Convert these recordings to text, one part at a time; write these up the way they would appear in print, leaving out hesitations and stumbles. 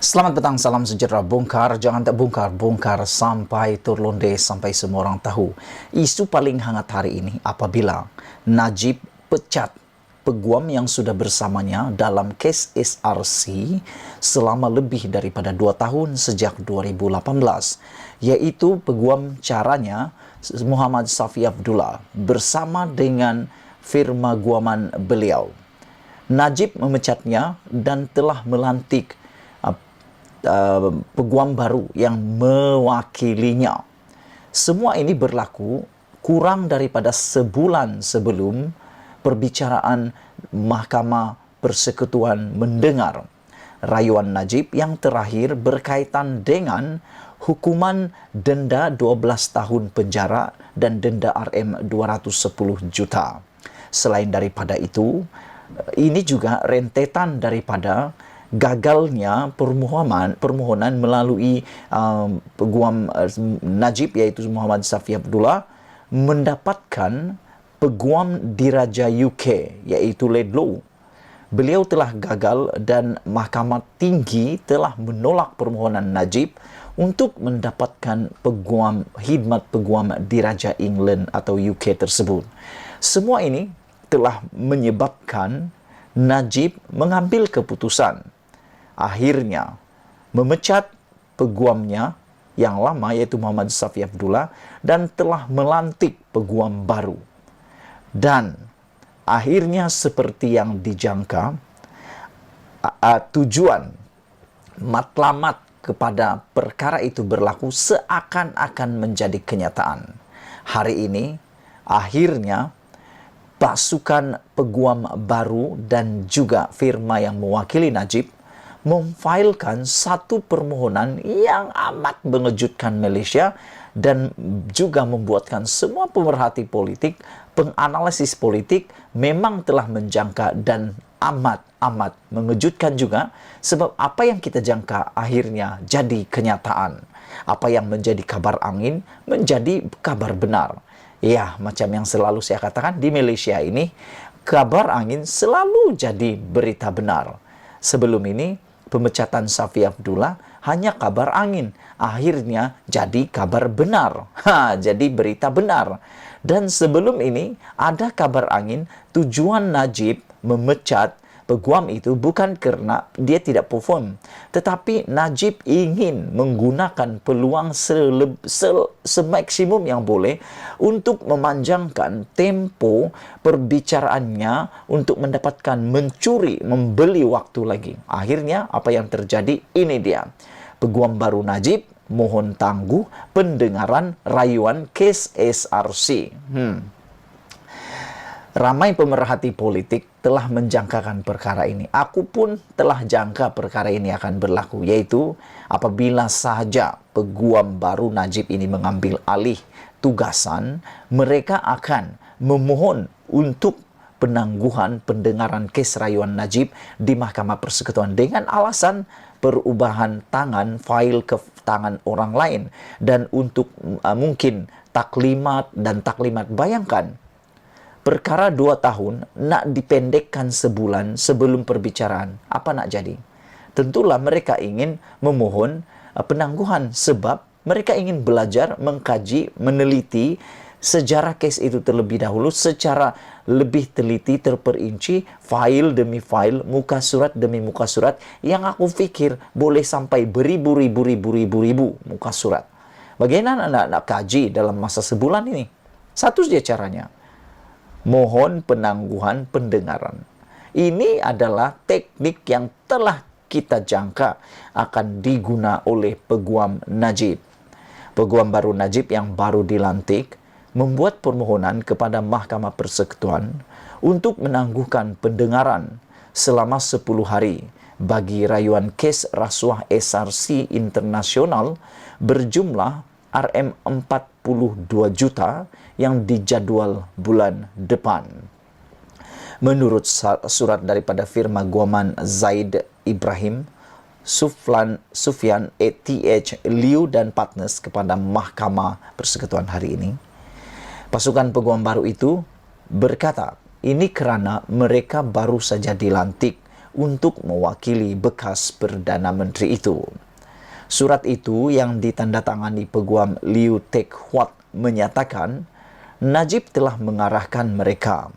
Selamat petang, salam sejahtera. Bongkar, jangan tak bongkar. Bongkar sampai terlonde, sampai semua orang tahu. Isu paling hangat hari ini apabila Najib pecat peguam yang sudah bersamanya dalam kes SRC selama lebih daripada 2 tahun sejak 2018. Yaitu peguam caranya Muhammad Safi Abdullah bersama dengan firma guaman beliau. Najib memecatnya dan telah melantik peguam baru yang mewakilinya. Semua ini berlaku kurang daripada sebulan sebelum perbicaraan Mahkamah Persekutuan mendengar rayuan Najib yang terakhir berkaitan dengan hukuman denda 12 tahun penjara dan denda RM 210 juta. Selain daripada itu, ini juga rentetan daripada gagalnya permohonan melalui peguam Najib iaitu Muhammad Safi Abdullah mendapatkan peguam diraja UK iaitu Laidlaw. Beliau telah gagal dan Mahkamah Tinggi telah menolak permohonan Najib untuk mendapatkan khidmat peguam diraja England atau UK tersebut. Semua ini telah menyebabkan Najib mengambil keputusan akhirnya memecat peguamnya yang lama iaitu Muhammad Safi Abdullah dan telah melantik peguam baru. Dan akhirnya seperti yang dijangka, tujuan matlamat kepada perkara itu berlaku seakan-akan menjadi kenyataan. Hari ini akhirnya pasukan peguam baru dan juga firma yang mewakili Najib memfailkan satu permohonan yang amat mengejutkan Malaysia dan juga membuatkan semua pemerhati politik, penganalisis politik memang telah menjangka dan amat mengejutkan juga sebab apa yang kita jangka akhirnya jadi kenyataan. Apa yang menjadi kabar angin menjadi kabar benar. Ya, macam yang selalu saya katakan di Malaysia ini, kabar angin selalu jadi berita benar. Sebelum ini, pemecatan Safi Abdullah hanya kabar angin. Akhirnya jadi kabar benar. Jadi berita benar. Dan sebelum ini ada kabar angin tujuan Najib memecat peguam itu bukan karena dia tidak perform. Tetapi Najib ingin menggunakan peluang semaksimum yang boleh untuk memanjangkan tempo perbicaraannya untuk mendapatkan membeli waktu lagi. Akhirnya apa yang terjadi ini dia. Peguam baru Najib mohon tangguh pendengaran rayuan kes SRC. Ramai pemerhati politik telah menjangkakan perkara ini. Aku pun telah jangka perkara ini akan berlaku, yaitu apabila sahaja peguam baru Najib ini mengambil alih tugasan, mereka akan memohon untuk penangguhan pendengaran kes rayuan Najib di Mahkamah Persekutuan dengan alasan perubahan tangan fail ke tangan orang lain dan untuk mungkin taklimat dan taklimat. Bayangkan perkara 2 tahun nak dipendekkan sebulan sebelum perbicaraan. Apa nak jadi? Tentulah mereka ingin memohon penangguhan sebab mereka ingin belajar, mengkaji, meneliti sejarah kes itu terlebih dahulu secara lebih teliti, terperinci, file demi file, muka surat demi muka surat yang aku fikir boleh sampai beribu-ribu muka surat. Bagaimana nak kaji dalam masa sebulan ini? Satu saja caranya. Mohon penangguhan pendengaran. Ini adalah teknik yang telah kita jangka akan diguna oleh peguam Najib. Peguam baru Najib yang baru dilantik membuat permohonan kepada Mahkamah Persekutuan untuk menangguhkan pendengaran selama 10 hari bagi rayuan kes rasuah SRC internasional berjumlah RM42 juta yang dijadwal bulan depan. Menurut surat daripada firma guaman Zaid Ibrahim, Sufyan A.T.H. Liu dan Partners kepada Mahkamah Persekutuan hari ini, pasukan peguam baru itu berkata, ini kerana mereka baru saja dilantik untuk mewakili bekas Perdana Menteri itu. Surat itu yang ditandatangani Peguam Liu Teck Huat menyatakan Najib telah mengarahkan mereka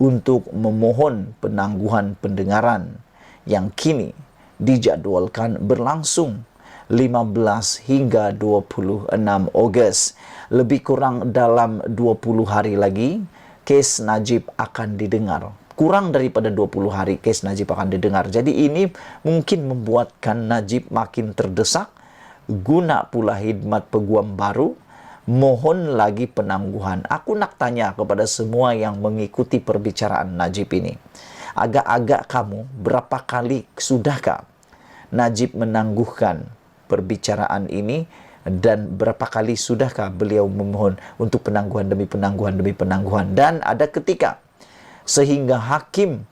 untuk memohon penangguhan pendengaran yang kini dijadwalkan berlangsung 15 hingga 26 Ogos. Lebih kurang dalam 20 hari lagi, kes Najib akan didengar. Kurang daripada 20 hari kes Najib akan didengar. Jadi ini mungkin membuatkan Najib makin terdesak. Guna pula khidmat peguam baru, mohon lagi penangguhan. Aku nak tanya kepada semua yang mengikuti perbicaraan Najib ini. Agak-agak kamu, berapa kali sudahkah Najib menangguhkan perbicaraan ini, dan berapa kali sudahkah beliau memohon untuk penangguhan demi penangguhan demi penangguhan? Dan ada ketika sehingga hakim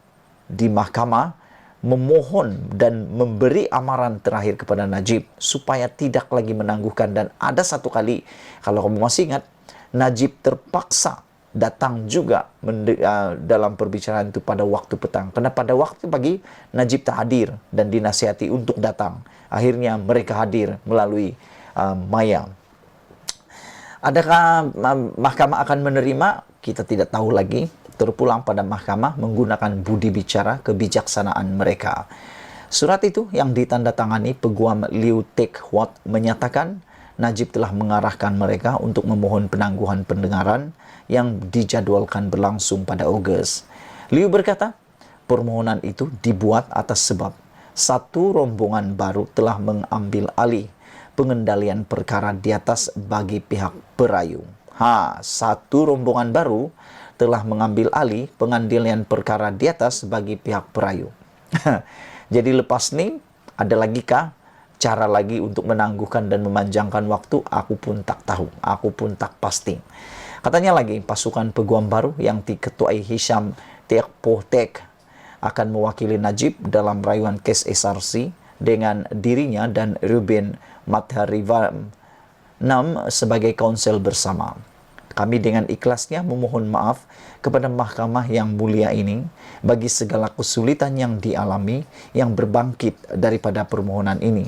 di mahkamah memohon dan memberi amaran terakhir kepada Najib supaya tidak lagi menangguhkan. Dan ada satu kali, kalau kamu masih ingat, Najib terpaksa datang juga dalam perbicaraan itu pada waktu petang. Karena pada waktu pagi Najib tak hadir dan dinasihati untuk datang. Akhirnya mereka hadir melalui maya. Adakah mahkamah akan menerima? Kita tidak tahu lagi. Terpulang pada mahkamah menggunakan budi bicara kebijaksanaan mereka. Surat itu yang ditandatangani Peguam Liu Teck Huat menyatakan Najib telah mengarahkan mereka untuk memohon penangguhan pendengaran yang dijadwalkan berlangsung pada Ogos. Liu berkata, permohonan itu dibuat atas sebab satu rombongan baru telah mengambil alih pengendalian perkara di atas bagi pihak perayu. Satu rombongan baru telah mengambil alih pengendalian perkara di atas bagi pihak perayu. Jadi lepas ni, ada lagi kah cara lagi untuk menangguhkan dan memanjangkan waktu? Aku pun tak tahu, aku pun tak pasti. Katanya lagi, pasukan peguam baru yang diketuai Hisham Teck Poh Teck akan mewakili Najib dalam rayuan kes SRC dengan dirinya dan Ruben Matharivam sebagai konsel bersama. Kami dengan ikhlasnya memohon maaf kepada mahkamah yang mulia ini bagi segala kesulitan yang dialami yang berbangkit daripada permohonan ini.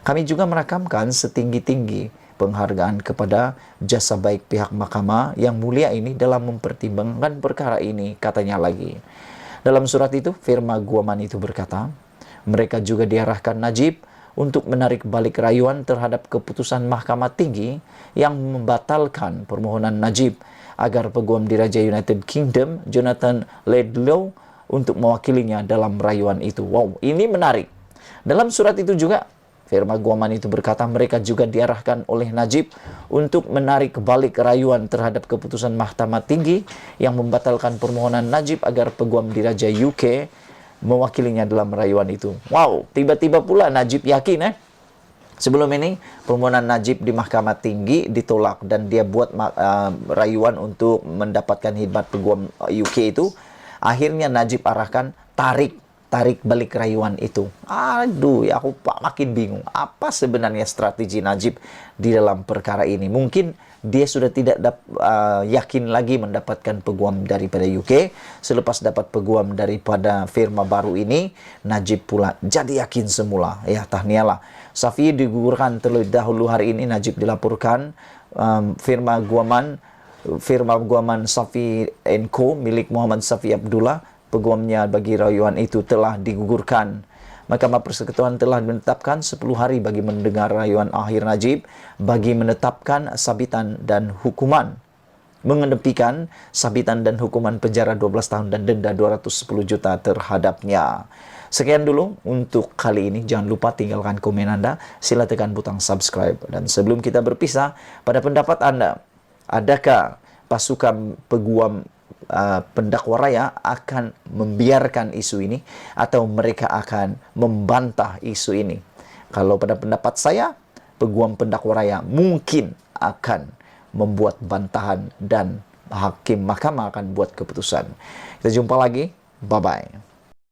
Kami juga merakamkan setinggi-tinggi penghargaan kepada jasa baik pihak mahkamah yang mulia ini dalam mempertimbangkan perkara ini, katanya lagi. Dalam surat itu, firma Guaman itu berkata, mereka juga diarahkan Najib untuk menarik balik rayuan terhadap keputusan Mahkamah Tinggi yang membatalkan permohonan Najib agar Peguam Diraja United Kingdom, Jonathan Laidlaw, untuk mewakilinya dalam rayuan itu. Wow, ini menarik. Dalam surat itu juga, firma Guaman itu berkata mereka juga diarahkan oleh Najib untuk menarik balik rayuan terhadap keputusan Mahkamah Tinggi yang membatalkan permohonan Najib agar Peguam Diraja UK mewakilinya dalam rayuan itu. Wow, tiba-tiba pula Najib yakin sebelum ini permohonan Najib di Mahkamah Tinggi ditolak dan dia buat rayuan untuk mendapatkan khidmat Peguam UK itu. Akhirnya Najib arahkan tarik balik rayuan itu. Aduh, ya aku makin bingung. Apa sebenarnya strategi Najib di dalam perkara ini? Mungkin dia sudah tidak yakin lagi mendapatkan peguam daripada UK. Selepas dapat peguam daripada firma baru ini, Najib pula jadi yakin semula. Ya, tahniahlah. Safi digugurkan terlebih dahulu hari ini. Najib dilaporkan firma Guaman Safi & Co milik Muhammad Safi Abdullah, peguamnya bagi rayuan itu, telah digugurkan. Mahkamah Persekutuan telah menetapkan 10 hari bagi mendengar rayuan akhir Najib bagi menetapkan sabitan dan hukuman. Mengedepikan sabitan dan hukuman penjara 12 tahun dan denda 210 juta terhadapnya. Sekian dulu untuk kali ini. Jangan lupa tinggalkan komen Anda. Sila tekan butang subscribe. Dan sebelum kita berpisah, pada pendapat Anda, adakah pasukan peguam pendakwa raya akan membiarkan isu ini atau mereka akan membantah isu ini? Kalau pada pendapat saya, peguam pendakwa raya mungkin akan membuat bantahan dan hakim mahkamah akan buat keputusan. Kita jumpa lagi. Bye-bye.